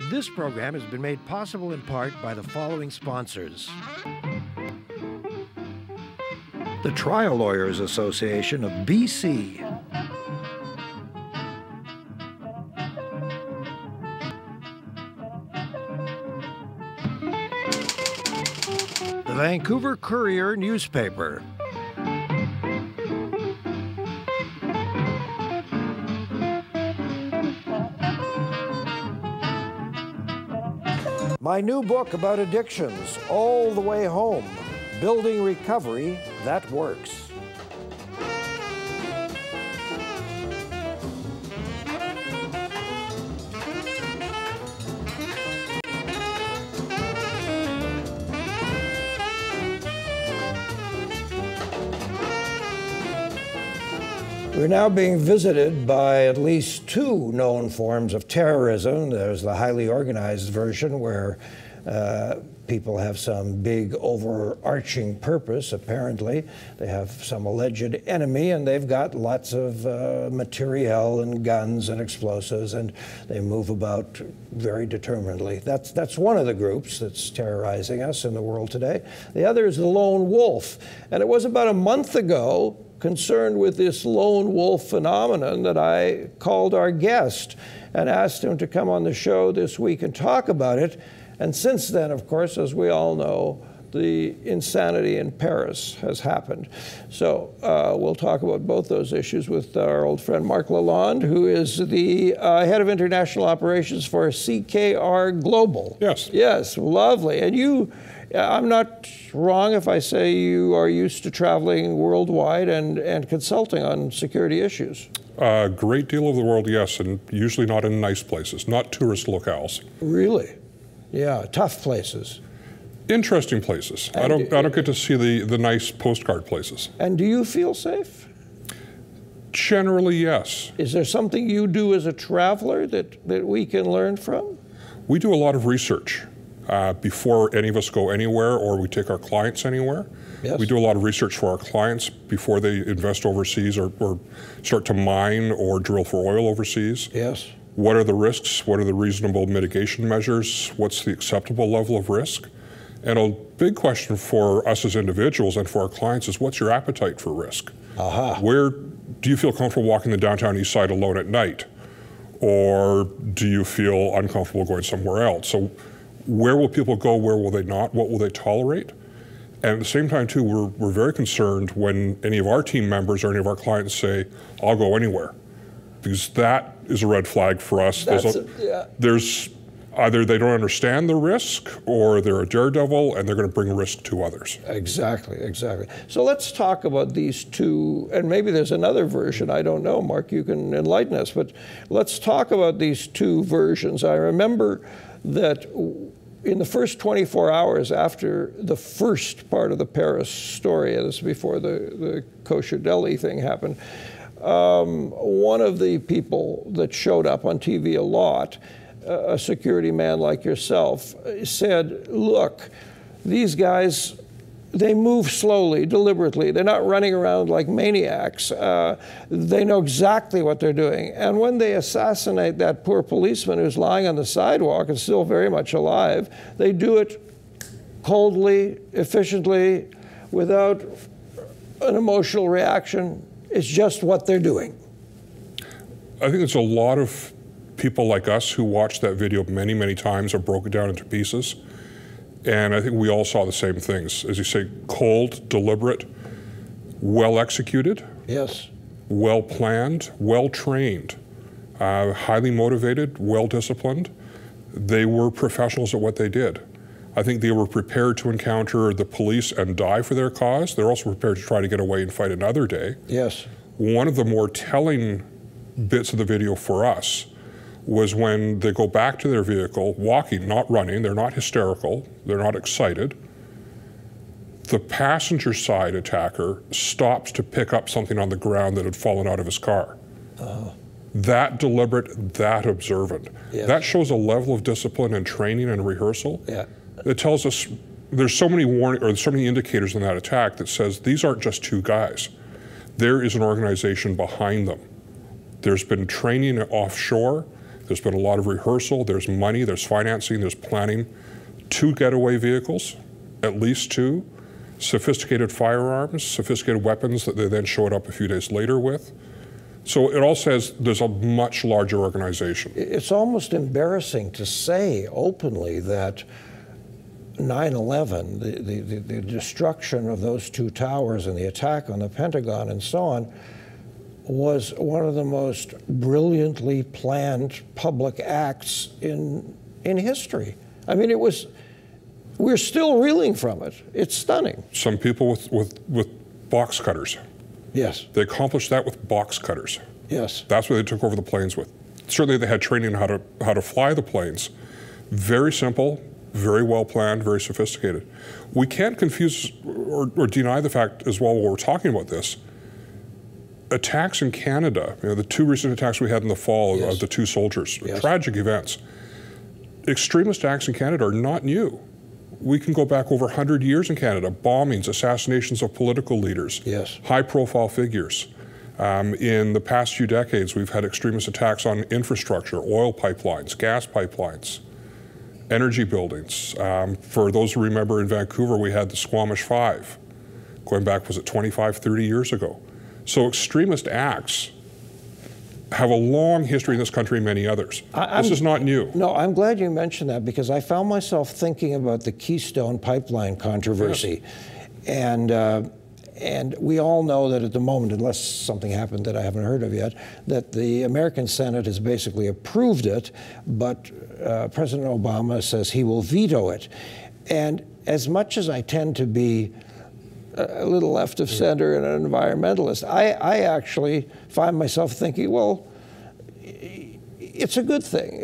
This program has been made possible in part by the following sponsors. The Trial Lawyers Association of BC. The Vancouver Courier newspaper. My new book about addictions, All the Way Home, Building Recovery That Works. We're now being visited by at least two known forms of terrorism. There's the highly organized version where people have some big overarching purpose, apparently. They have some alleged enemy and they've got lots of materiel and guns and explosives and they move about very determinedly. That's one of the groups that's terrorizing us in the world today. The other is the lone wolf. And it was about a month ago, concerned with this lone wolf phenomenon, that I called our guest and asked him to come on the show this week and talk about it. And since then, of course, as we all know, the insanity in Paris has happened. So we'll talk about both those issues with our old friend Mark LaLonde, who is the head of international operations for ckrglobal. Yes. Yes, lovely. And you, I'm not wrong if I say you are used to traveling worldwide and consulting on security issues. A great deal of the world, yes, and usually not in nice places, not tourist locales. Really? Yeah, tough places. Interesting places. I don't get to see the nice postcard places. And do you feel safe? Generally, yes. Is there something you do as a traveler that we can learn from? We do a lot of research before any of us go anywhere or we take our clients anywhere. Yes. We do a lot of research for our clients before they invest overseas or start to mine or drill for oil overseas. Yes. What are the risks? What are the reasonable mitigation measures? What's the acceptable level of risk? And a big question for us as individuals and for our clients is, what's your appetite for risk? Where do you feel comfortable walking the downtown east side alone at night? Or do you feel uncomfortable going somewhere else? So where will people go? Where will they not? What will they tolerate? And at the same time, too, we're very concerned when any of our team members or any of our clients say, I'll go anywhere. Because that is a red flag for us. There's either they don't understand the risk or they're a daredevil and they're going to bring risk to others. Exactly, exactly. So let's talk about these two, and maybe there's another version, I don't know, Mark, you can enlighten us, but let's talk about these two versions. I remember that in the first 24 hours after the first part of the Paris story, and this is before the kosher deli thing happened, one of the people that showed up on TV a lot, a security man like yourself, said, look, these guys, they move slowly, deliberately. They're not running around like maniacs. They know exactly what they're doing. And when they assassinate that poor policeman who's lying on the sidewalk and still very much alive, they do it coldly, efficiently, without an emotional reaction. It's just what they're doing. I think it's a lot of people like us who watched that video many, many times or broke it down into pieces. And I think we all saw the same things. As you say, cold, deliberate, well executed. Yes. Well planned, well trained, highly motivated, well disciplined. They were professionals at what they did. I think they were prepared to encounter the police and die for their cause. They're also prepared to try to get away and fight another day. Yes. One of the more telling bits of the video for us was when they go back to their vehicle, walking, not running, they're not hysterical, they're not excited. The passenger side attacker stops to pick up something on the ground that had fallen out of his car. That deliberate, that observant. Yes. That shows a level of discipline and training and rehearsal. Yeah. It tells us there's so many so many indicators in that attack that says these aren't just two guys. There is an organization behind them. There's been training offshore. There's been a lot of rehearsal. There's money, there's financing, there's planning. 2 getaway vehicles, at least 2. Sophisticated firearms, sophisticated weapons that they then showed up a few days later with. So it all says there's a much larger organization. It's almost embarrassing to say openly that 9/11, the destruction of those 2 towers and the attack on the Pentagon and so on, was one of the most brilliantly planned public acts in history. I mean, we're still reeling from it. It's stunning. Some people with box cutters. Yes. They accomplished that with box cutters. Yes. That's what they took over the planes with. Certainly they had training on how to fly the planes. Very simple, very well planned, very sophisticated. We can't confuse or deny the fact as well while we're talking about this. Attacks in Canada, the 2 recent attacks we had in the fall yes. of the 2 soldiers, yes. tragic events. Extremist acts in Canada are not new. We can go back over 100 years in Canada, bombings, assassinations of political leaders, yes. high-profile figures. In the past few decades, we've had extremist attacks on infrastructure, oil pipelines, gas pipelines, energy buildings. For those who remember in Vancouver, we had the Squamish 5, going back, was it 25, 30 years ago? So extremist acts have a long history in this country and many others. This is not new. No, I'm glad you mentioned that because I found myself thinking about the Keystone Pipeline controversy. Yes. And we all know that at the moment, unless something happened that I haven't heard of yet, that the American Senate has basically approved it, but President Obama says he will veto it. And as much as I tend to be a little left of center and an environmentalist, I actually find myself thinking, well, it's a good thing.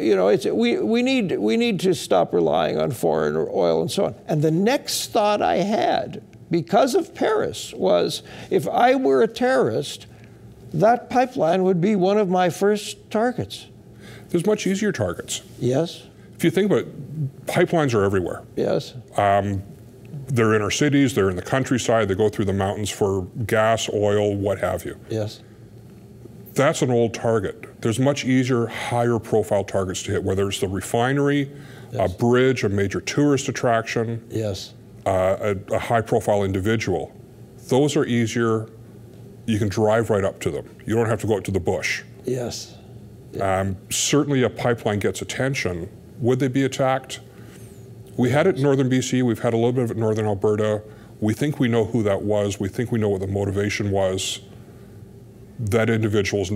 We need to stop relying on foreign oil and so on. And the next thought I had, because of Paris, was if I were a terrorist, that pipeline would be one of my first targets. There's much easier targets. Yes. If you think about it, pipelines are everywhere. Yes. They're in our cities, they're in the countryside, they go through the mountains for gas, oil, what have you. Yes. That's an old target. There's much easier, higher profile targets to hit, whether it's the refinery, yes. a bridge, a major tourist attraction, yes. A high profile individual. Those are easier. You can drive right up to them. You don't have to go out to the bush. Yes. Certainly a pipeline gets attention. Would they be attacked? We had it in northern BC, we've had a little bit of it in northern Alberta. We think we know who that was. We think we know what the motivation was. That individual is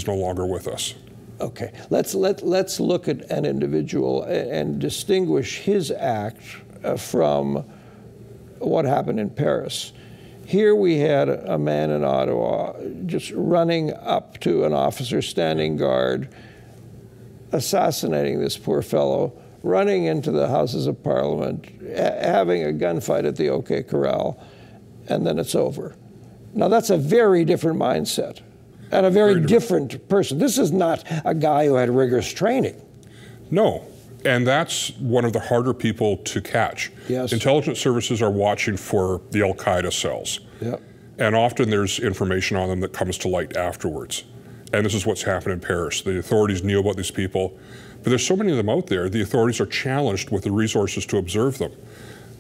no longer with us. Okay, let's look at an individual and distinguish his act from what happened in Paris. Here we had a man in Ottawa just running up to an officer standing guard, assassinating this poor fellow, running into the Houses of Parliament, having a gunfight at the OK Corral, and then it's over. Now that's a very different mindset and a very different person. This is not a guy who had rigorous training. No, and that's one of the harder people to catch. Yes. Intelligence services are watching for the Al-Qaeda cells. Yep. And often there's information on them that comes to light afterwards. And this is what's happened in Paris. The authorities knew about these people, but there's so many of them out there, the authorities are challenged with the resources to observe them.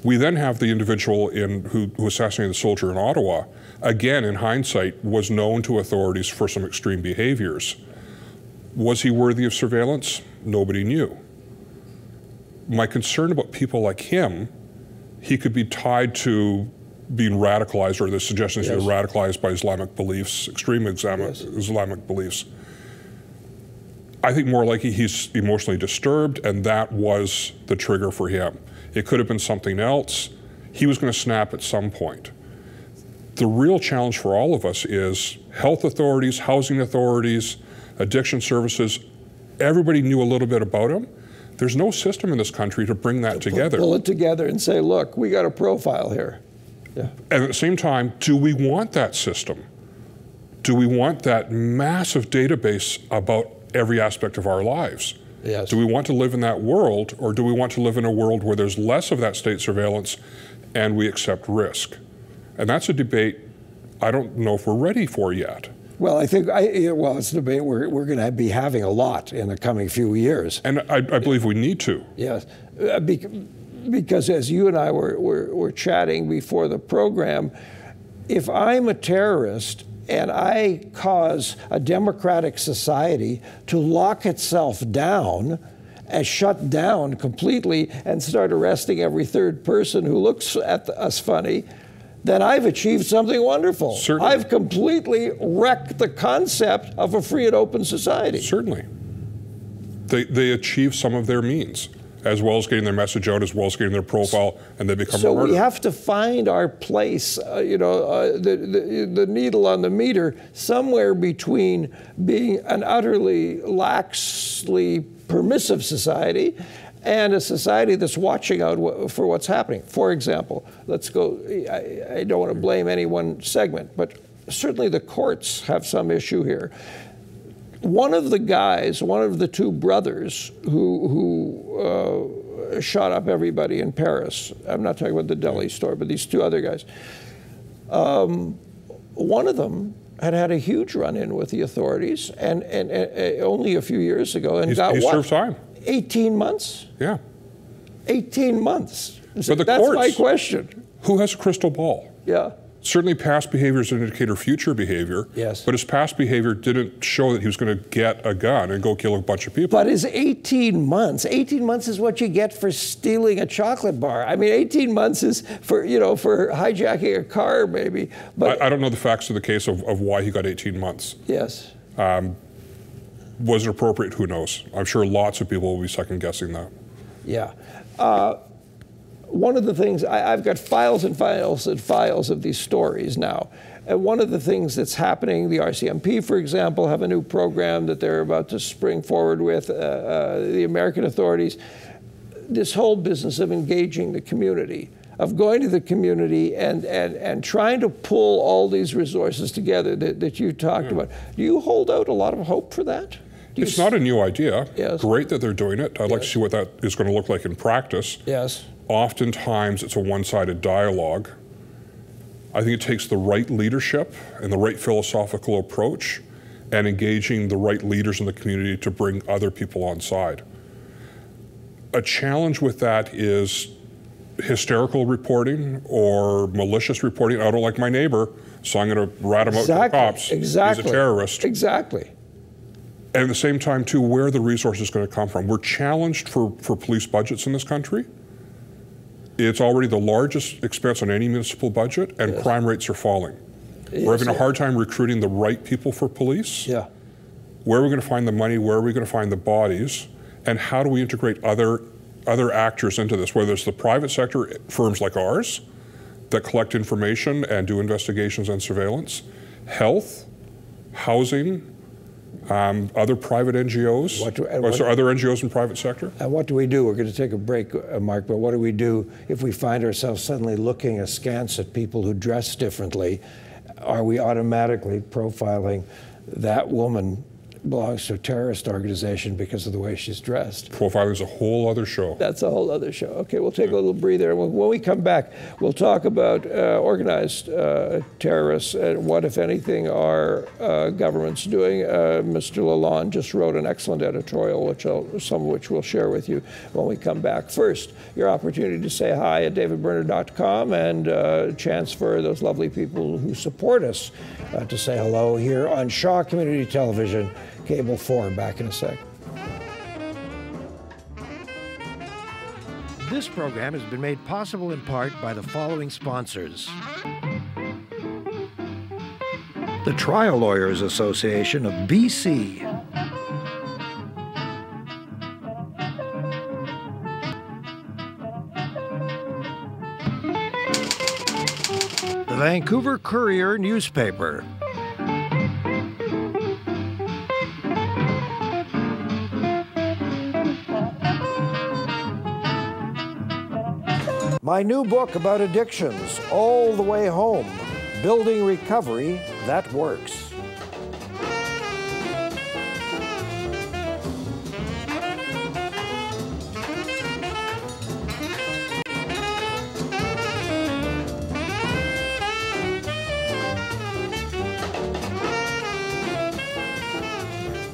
We then have the individual who assassinated the soldier in Ottawa, again, in hindsight, was known to authorities for some extreme behaviors. Was he worthy of surveillance? Nobody knew. My concern about people like him, he could be tied to being radicalized, or the suggestion is he was radicalized by Islamic beliefs, extreme Islamic beliefs. I think more likely he's emotionally disturbed, and that was the trigger for him. It could have been something else. He was going to snap at some point. The real challenge for all of us is health authorities, housing authorities, addiction services. Everybody knew a little bit about him. There's no system in this country to bring that together. Pull it together and say, look, we got a profile here. Yeah. And at the same time, do we want that system? Do we want that massive database about every aspect of our lives? Yes. Do we want to live in that world, or do we want to live in a world where there's less of that state surveillance and we accept risk? And that's a debate I don't know if we're ready for yet. Well, I think, it's a debate we're going to be having a lot in the coming few years. And I believe we need to. Yes, because as you and I were chatting before the program, if I'm a terrorist and I cause a democratic society to lock itself down and shut down completely and start arresting every third person who looks at us funny, then I've achieved something wonderful. Certainly. I've completely wrecked the concept of a free and open society. Certainly. They achieve some of their means, as well as getting their message out, as well as getting their profile, and they become a martyr. So we have to find our place, the needle on the meter, somewhere between being an utterly laxly permissive society and a society that's watching out for what's happening. For example, let's go, I don't want to blame any one segment, but certainly the courts have some issue here. One of the two brothers who shot up everybody in Paris, I'm not talking about the Delhi store, but these two other guys, one of them had a huge run-in with the authorities and only a few years ago, and got he served time. 18 months? Yeah. 18 months. But That's courts, my question. Who has a crystal ball? Yeah. Certainly past behavior is an indicator of future behavior. Yes. But his past behavior didn't show that he was going to get a gun and go kill a bunch of people. But is 18 months? 18 months is what you get for stealing a chocolate bar. I mean, 18 months is for hijacking a car, maybe. But I don't know the facts of the case of why he got 18 months. Yes. Was it appropriate? Who knows? I'm sure lots of people will be second guessing that. Yeah. One of the things, I've got files and files and files of these stories now. And one of the things that's happening, the RCMP, for example, have a new program that they're about to spring forward with, the American authorities. This whole business of engaging the community, of going to the community and trying to pull all these resources together that you talked about. Do you hold out a lot of hope for that? It's not a new idea. Yes. Great that they're doing it. I'd like to see what that is going to look like in practice. Yes. Oftentimes, it's a one-sided dialogue. I think it takes the right leadership and the right philosophical approach and engaging the right leaders in the community to bring other people on side. A challenge with that is hysterical reporting or malicious reporting. I don't like my neighbor, so I'm going to rat him out to the cops. Exactly. He's a terrorist. Exactly. And at the same time, too, where are the resources going to come from? We're challenged for police budgets in this country. It's already the largest expense on any municipal budget, and Yes. crime rates are falling. Yes, We're having a hard time recruiting the right people for police. Yeah. Where are we going to find the money? Where are we going to find the bodies? And how do we integrate other actors into this, whether it's the private sector, firms like ours, that collect information and do investigations and surveillance, health, housing, other private NGOs, other NGOs in private sector? And what do we do? We're going to take a break, Mark, but what do we do if we find ourselves suddenly looking askance at people who dress differently? Are we automatically profiling that woman belongs to a terrorist organization because of the way she's dressed? Profiling is a whole other show. That's a whole other show. Okay, we'll take a little breather. When we come back, we'll talk about organized terrorists and what, if anything, are governments doing. Mr. LaLonde just wrote an excellent editorial, some of which we'll share with you when we come back. First, your opportunity to say hi at davidberner.com and a chance for those lovely people who support us to say hello here on Shaw Community Television, Cable 4. Back in a sec. This program has been made possible in part by the following sponsors. The Trial Lawyers Association of BC. The Vancouver Courier newspaper. My new book about addictions, All the Way Home, Building Recovery That Works.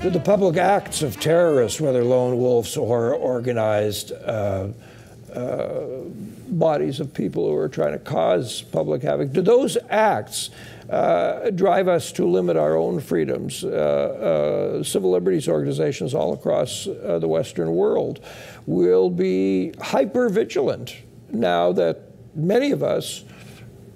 Do the public acts of terrorists, whether lone wolves or organized bodies of people who are trying to cause public havoc, do those acts drive us to limit our own freedoms? Civil liberties organizations all across the Western world will be hyper-vigilant now that many of us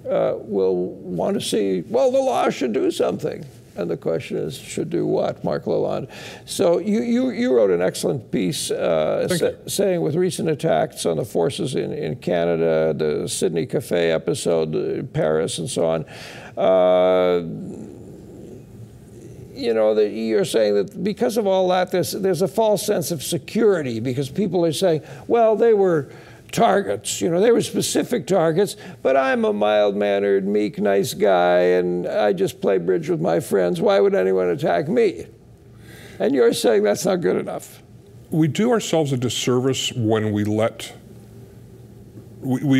will want to see, well, the law should do something. And the question is, should do what, Mark LaLonde? So you wrote an excellent piece saying with recent attacks on the forces in Canada, the Sydney Cafe episode, Paris, and so on, you know, that you're saying that because of all that, there's a false sense of security because people are saying, well, they were targets, you know, they were specific targets, but I'm a mild-mannered, meek, nice guy, and I just play bridge with my friends. Why would anyone attack me? And you're saying that's not good enough. We do ourselves a disservice when we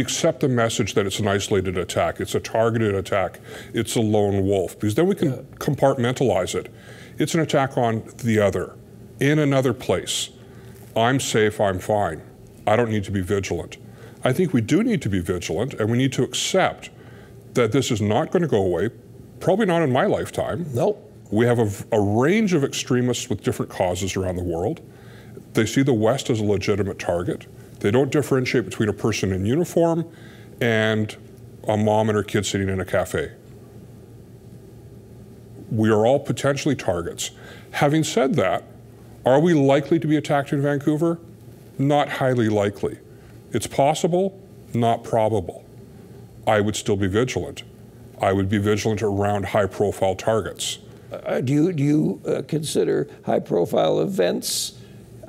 accept the message that it's an isolated attack, it's a targeted attack, it's a lone wolf, because then we can compartmentalize it. It's an attack on the other, in another place. I'm safe, I'm fine. I don't need to be vigilant. I think we do need to be vigilant, and we need to accept that this is not going to go away, probably not in my lifetime. Nope. We have a range of extremists with different causes around the world. They see the West as a legitimate target. They don't differentiate between a person in uniform and a mom and her kid sitting in a cafe. We are all potentially targets. Having said that, are we likely to be attacked in Vancouver? Not highly likely. It's possible, not probable. I would still be vigilant. I would be vigilant around high-profile targets. Do you consider high-profile events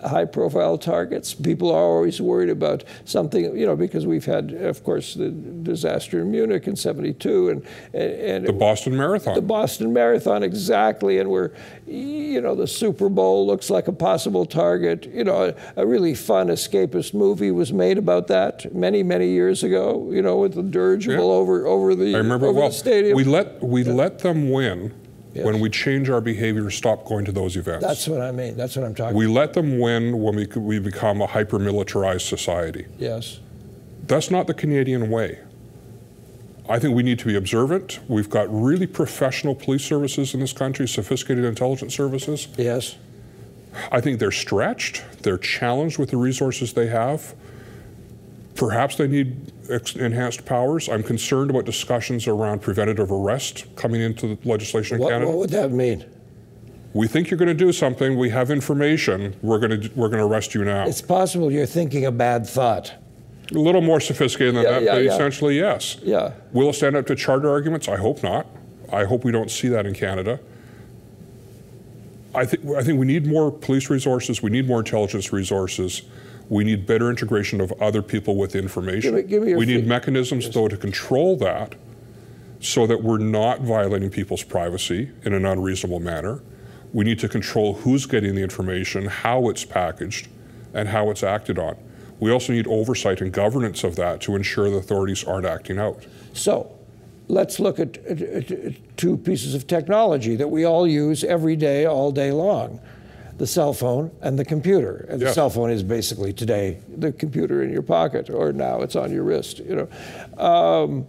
high-profile targets? People are always worried about something, you know, because we've had, of course, the disaster in Munich in '72 and the Boston Marathon. The Boston Marathon, exactly, and we're, you know, the Super Bowl looks like a possible target. You know, a really fun escapist movie was made about that many, many years ago. You know, with the dirigible over the I remember well. The stadium. We let them win. Yes. When we change our behavior, stop going to those events. That's what I mean. That's what I'm talking about. We let them win when we become a hyper-militarized society. Yes. That's not the Canadian way. I think we need to be observant. We've got really professional police services in this country, sophisticated intelligence services. Yes. I think they're stretched. They're challenged with the resources they have. Perhaps they need enhanced powers. I'm concerned about discussions around preventative arrest coming into the legislation in Canada. What would that mean? We think you're going to do something. We have information. We're going to arrest you now. It's possible you're thinking a bad thought. A little more sophisticated than that, but essentially yes. Yeah. Will it stand up to charter arguments? I hope not. I hope we don't see that in Canada. I think we need more police resources. We need more intelligence resources. We need better integration of other people with information. We need mechanisms, though, to control that so that we're not violating people's privacy in an unreasonable manner. We need to control who's getting the information, how it's packaged, and how it's acted on. We also need oversight and governance of that to ensure the authorities aren't acting out. So let's look at two pieces of technology that we all use every day, all day long. The cell phone and the computer. And the cell phone is basically today the computer in your pocket, or now it's on your wrist. You know,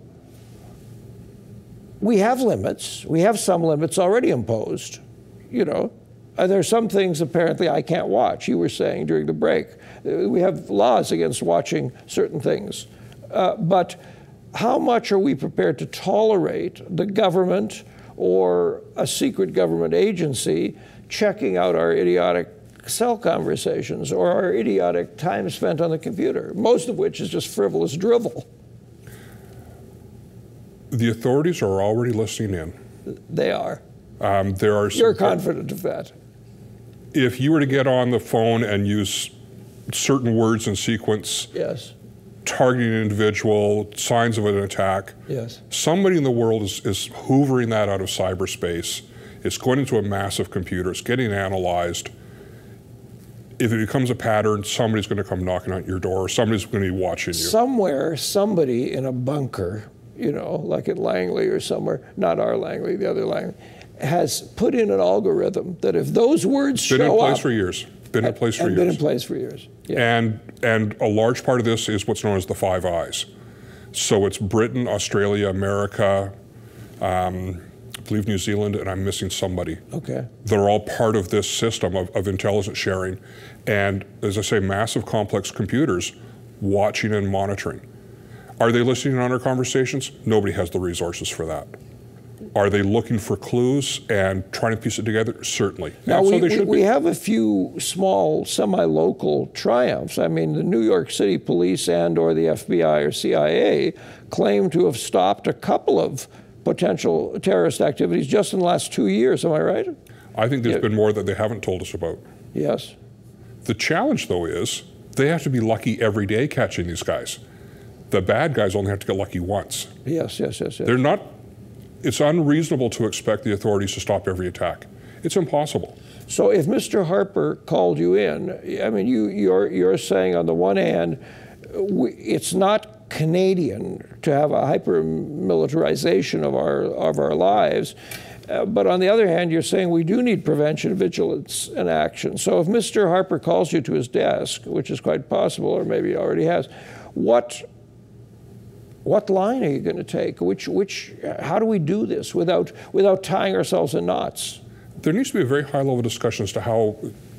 we have limits. We have some limits already imposed. You know, there are some things apparently I can't watch. You were saying during the break, we have laws against watching certain things. But how much are we prepared to tolerate the government or a secret government agency checking out our idiotic cell conversations or our idiotic time spent on the computer, most of which is just frivolous drivel? The authorities are already listening in. They are. You're confident of that? If you were to get on the phone and use certain words in sequence, yes, targeting an individual, signs of an attack, yes, somebody in the world is hoovering that out of cyberspace. It's going into a massive computer. It's getting analyzed. If it becomes a pattern, somebody's going to come knocking on your door. Somebody's going to be watching you. Somewhere, somebody in a bunker, you know, like at Langley or somewhere, not our Langley, the other Langley, has put in an algorithm that if those words show up... Been in place for years. Been in place for years. Been in place for years. Yeah. And a large part of this is what's known as the Five Eyes. So it's Britain, Australia, America, I believe New Zealand, and I'm missing somebody. Okay. They're all part of this system of intelligence sharing. And as I say, massive complex computers watching and monitoring. Are they listening on our conversations? Nobody has the resources for that. Are they looking for clues and trying to piece it together? Certainly. Now, we have a few small, semi-local triumphs. I mean, the New York City police and or the FBI or CIA claim to have stopped a couple of potential terrorist activities just in the last 2 years. Am I right? I think there's been more that they haven't told us about. Yes. The challenge, though, is they have to be lucky every day catching these guys. The bad guys only have to get lucky once. Yes. They're not... It's unreasonable to expect the authorities to stop every attack. It's impossible. So if Mr. Harper called you in, I mean, you're saying on the one hand, it's not Canadian to have a hyper-militarization of our lives, but on the other hand, you're saying we do need prevention, vigilance, and action. So if Mr. Harper calls you to his desk, which is quite possible, or maybe he already has, what line are you going to take? How do we do this without tying ourselves in knots? There needs to be a very high-level discussion as to how,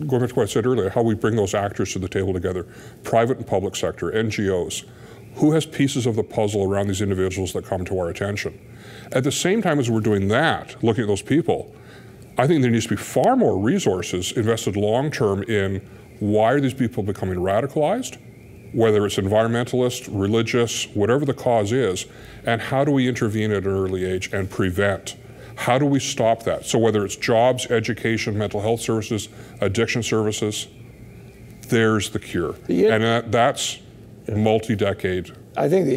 going back to what I said earlier, how we bring those actors to the table together, private and public sector, NGOs. Who has pieces of the puzzle around these individuals that come to our attention? At the same time as we're doing that, looking at those people, I think there needs to be far more resources invested long-term in why are these people becoming radicalized, whether it's environmentalist, religious, whatever the cause is, and how do we intervene at an early age and prevent? How do we stop that? So whether it's jobs, education, mental health services, addiction services, there's the cure. And that's multi-decade. I think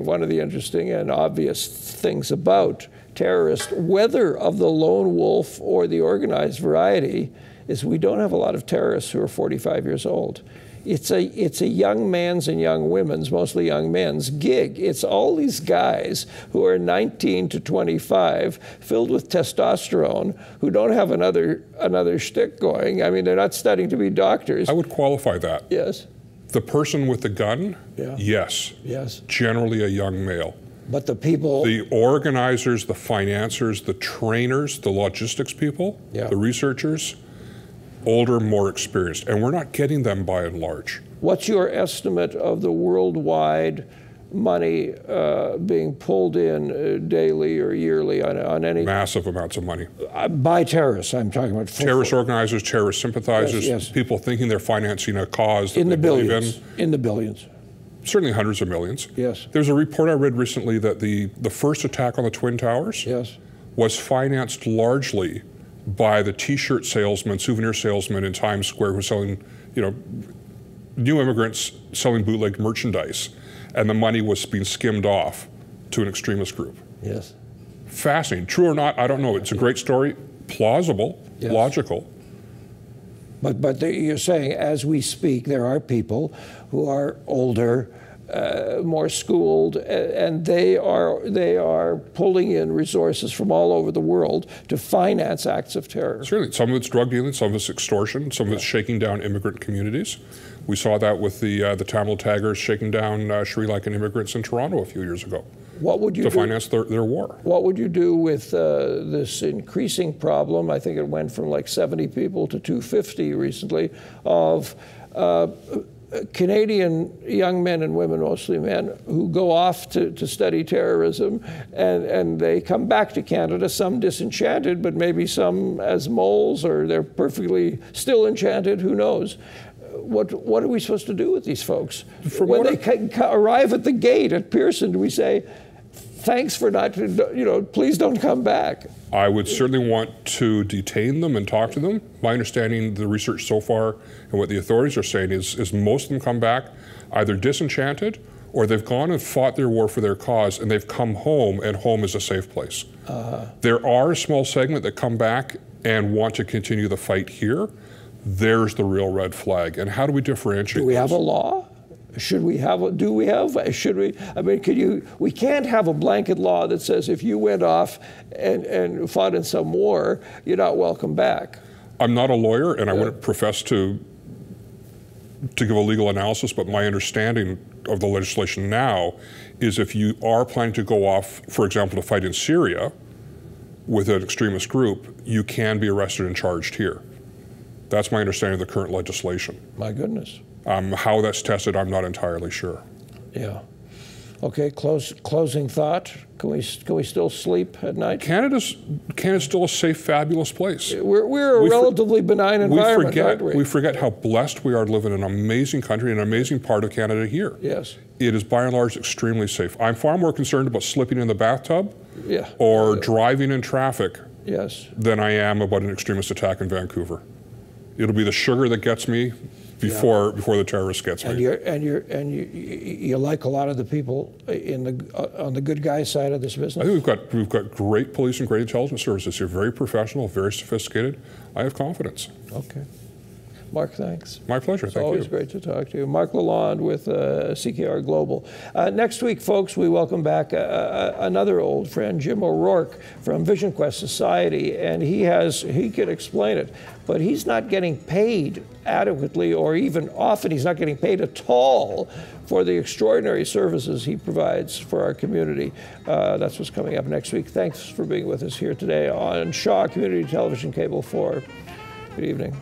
one of the interesting and obvious things about terrorists, whether of the lone wolf or the organized variety, is we don't have a lot of terrorists who are 45 years old. It's a young man's and young women's, mostly young men's, gig. It's all these guys who are 19 to 25, filled with testosterone, who don't have another shtick going. I mean, they're not studying to be doctors. I would qualify that. Yes. The person with the gun, yes. Yes. Generally a young male. But the people... The organizers, the financiers, the trainers, the logistics people, the researchers, older, more experienced, and we're not getting them by and large. What's your estimate of the worldwide money being pulled in daily or yearly on any... Massive amounts of money. By terrorists, I'm talking about... Terrorist organizers, terrorist sympathizers, people thinking they're financing a cause that they believe in. In the billions. Certainly hundreds of millions. Yes. There's a report I read recently that the first attack on the Twin Towers was financed largely by the T-shirt salesman, souvenir salesman in Times Square who was selling, new immigrants selling bootleg merchandise, and the money was being skimmed off to an extremist group. Yes. Fascinating. True or not, I don't know. It's a great story, plausible, logical. But you're saying, as we speak, there are people who are older, more schooled, and they are pulling in resources from all over the world to finance acts of terror. Certainly. Some of it's drug dealing, some of it's extortion, some of it's shaking down immigrant communities. We saw that with the Tamil Tigers shaking down Sri Lankan immigrants in Toronto a few years ago. What would you do? Finance their war. What would you do with this increasing problem? I think it went from like 70 people to 250 recently, of Canadian young men and women, mostly men, who go off to study terrorism, and they come back to Canada, some disenchanted, but maybe some as moles, or they're perfectly still enchanted, who knows. What are we supposed to do with these folks? When they arrive at the gate at Pearson, do we say, thanks for not, please don't come back? I would certainly want to detain them and talk to them. My understanding, the research so far and what the authorities are saying is most of them come back either disenchanted or they've gone and fought their war for their cause and they've come home, and home is a safe place. There are a small segment that come back and want to continue the fight here. There's the real red flag. And how do we differentiate? Do we have a law? Should we have, do we have, should we, I mean, we can't have a blanket law that says if you went off and fought in some war, you're not welcome back. I'm not a lawyer, and I wouldn't profess to give a legal analysis, but my understanding of the legislation now is if you are planning to go off, for example, to fight in Syria with an extremist group, you can be arrested and charged here. That's my understanding of the current legislation. My goodness. How that's tested, I'm not entirely sure. Yeah. Okay, closing thought. Can we still sleep at night? Canada's still a safe, fabulous place. We're a relatively benign environment, aren't we? We forget how blessed we are to live in an amazing country, an amazing part of Canada here. Yes. It is by and large extremely safe. I'm far more concerned about slipping in the bathtub or driving in traffic than I am about an extremist attack in Vancouver. It'll be the sugar that gets me before the terrorist gets me. And you like a lot of the people on the good guy side of this business? I think we've got great police and great intelligence services here, very professional, very sophisticated. I have confidence. Okay. Mark, thanks. My pleasure. Thank you. It's always great to talk to you. Mark LaLonde with CKR Global. Next week, folks, we welcome back another old friend, Jim O'Rourke from Vision Quest Society, and he can explain it, but he's not getting paid adequately, or even often he's not getting paid at all for the extraordinary services he provides for our community. That's what's coming up next week. Thanks for being with us here today on Shaw Community Television Cable 4. Good evening.